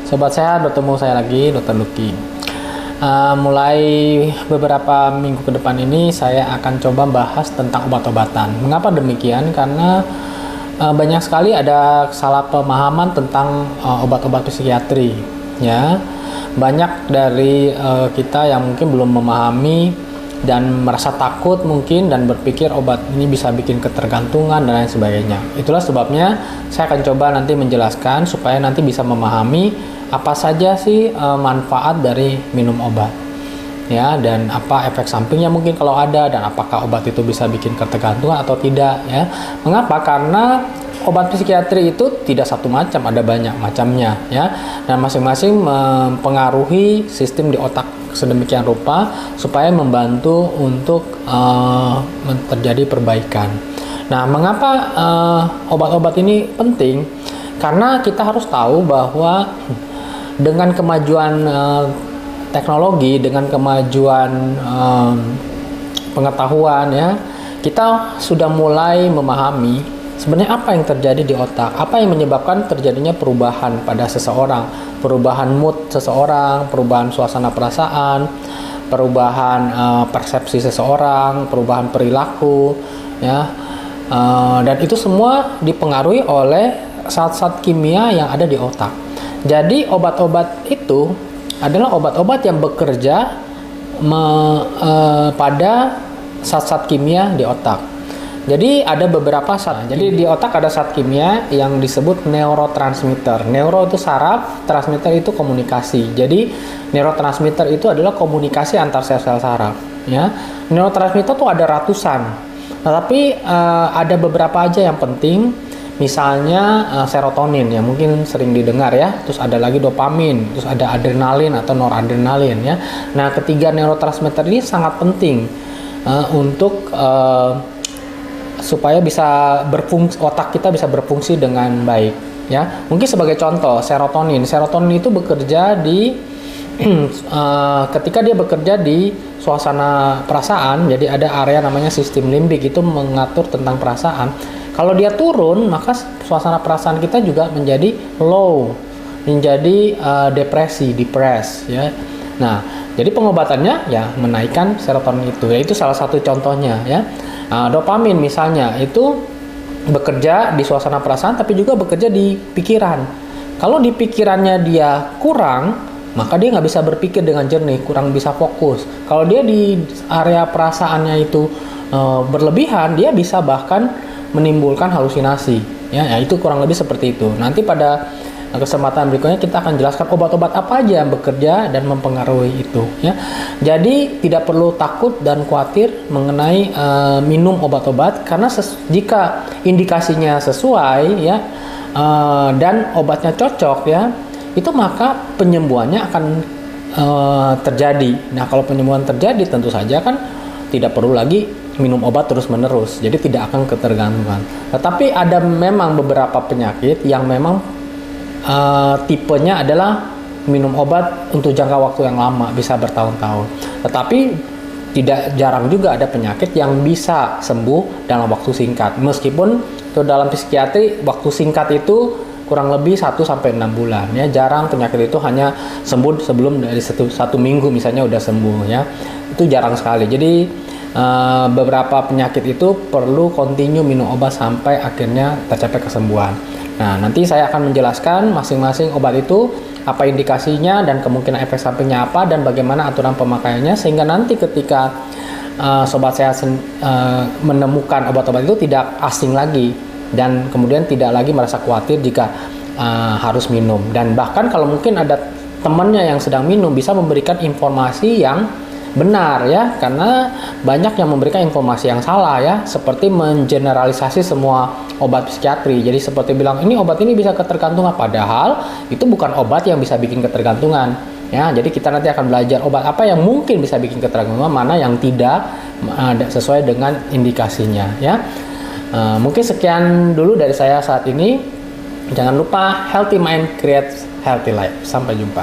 Sobat Sehat, bertemu saya lagi, Dr. Lucky. Mulai beberapa minggu ke depan ini saya akan coba bahas tentang obat-obatan. Mengapa demikian? Karena banyak sekali ada salah pemahaman tentang obat-obat psikiatri. Ya, banyak dari kita yang mungkin belum memahami dan merasa takut mungkin dan berpikir obat ini bisa bikin ketergantungan dan lain sebagainya. Itulah sebabnya saya akan coba nanti menjelaskan supaya nanti bisa memahami apa saja sih manfaat dari minum obat, ya, dan apa efek sampingnya mungkin kalau ada, dan apakah obat itu bisa bikin ketergantungan atau tidak, ya. Mengapa? Karena obat psikiatri itu tidak satu macam, ada banyak macamnya, ya, dan masing-masing mempengaruhi sistem di otak sedemikian rupa supaya membantu untuk terjadi perbaikan. Nah, mengapa obat-obat ini penting? Karena kita harus tahu bahwa dengan kemajuan teknologi, dengan kemajuan pengetahuan, ya, kita sudah mulai memahami sebenarnya apa yang terjadi di otak, apa yang menyebabkan terjadinya perubahan pada seseorang, perubahan mood seseorang, perubahan suasana perasaan, perubahan persepsi seseorang, perubahan perilaku, ya, dan itu semua dipengaruhi oleh zat-zat kimia yang ada di otak. Jadi obat-obat itu adalah obat-obat yang bekerja pada zat-zat kimia di otak. Jadi ada beberapa zat. Jadi di otak ada zat kimia yang disebut neurotransmitter. Neuro itu saraf, transmitter itu komunikasi. Jadi neurotransmitter itu adalah komunikasi antar sel-sel saraf, ya. Neurotransmitter itu ada ratusan. Tapi ada beberapa aja yang penting. Misalnya serotonin, yang mungkin sering didengar, ya. Terus ada lagi dopamin, terus ada adrenalin atau noradrenalin, ya. Nah, ketiga neurotransmitter ini sangat penting untuk supaya bisa berfungsi, otak kita bisa berfungsi dengan baik, ya. Mungkin sebagai contoh, serotonin itu bekerja di ketika dia bekerja di suasana perasaan. Jadi ada area namanya sistem limbik, itu mengatur tentang perasaan. Kalau dia turun, maka suasana perasaan kita juga menjadi low, menjadi depresi, ya. Nah, jadi pengobatannya ya menaikkan serotonin itu. Ya, itu salah satu contohnya, ya. Dopamin misalnya itu bekerja di suasana perasaan tapi juga bekerja di pikiran. Kalau di pikirannya dia kurang, maka dia nggak bisa berpikir dengan jernih, kurang bisa fokus. Kalau dia di area perasaannya itu berlebihan, dia bisa bahkan menimbulkan halusinasi, ya. Itu kurang lebih seperti itu. Nanti pada kesempatan berikutnya kita akan jelaskan obat-obat apa aja yang bekerja dan mempengaruhi itu, ya. Jadi tidak perlu takut dan khawatir mengenai minum obat-obat, karena jika indikasinya sesuai, ya, dan obatnya cocok, ya, itu maka penyembuhannya akan terjadi. Nah, kalau penyembuhan terjadi, tentu saja kan tidak perlu lagi minum obat terus-menerus, jadi tidak akan ketergantungan. Tetapi ada memang beberapa penyakit yang memang tipenya adalah minum obat untuk jangka waktu yang lama, bisa bertahun-tahun. Tetapi tidak jarang juga ada penyakit yang bisa sembuh dalam waktu singkat. Meskipun itu dalam psikiatri waktu singkat itu kurang lebih 1-6 bulan, ya. Jarang penyakit itu hanya sembuh sebelum dari satu minggu misalnya udah sembuh, ya. Itu jarang sekali. Jadi beberapa penyakit itu perlu continue minum obat sampai akhirnya tercapai kesembuhan. Nah, nanti saya akan menjelaskan masing-masing obat itu, apa indikasinya dan kemungkinan efek sampingnya apa, dan bagaimana aturan pemakaiannya, sehingga nanti ketika sobat sehat menemukan obat-obat itu tidak asing lagi, dan kemudian tidak lagi merasa khawatir jika harus minum. Dan bahkan kalau mungkin ada temannya yang sedang minum, bisa memberikan informasi yang benar, ya, karena banyak yang memberikan informasi yang salah, ya, seperti mengeneralisasi semua obat psikiatri. Jadi seperti bilang ini obat ini bisa ketergantungan, padahal itu bukan obat yang bisa bikin ketergantungan, ya. Jadi kita nanti akan belajar obat apa yang mungkin bisa bikin ketergantungan, mana yang tidak sesuai dengan indikasinya, ya. Mungkin sekian dulu dari saya saat ini. Jangan lupa healthy mind creates healthy life. Sampai jumpa.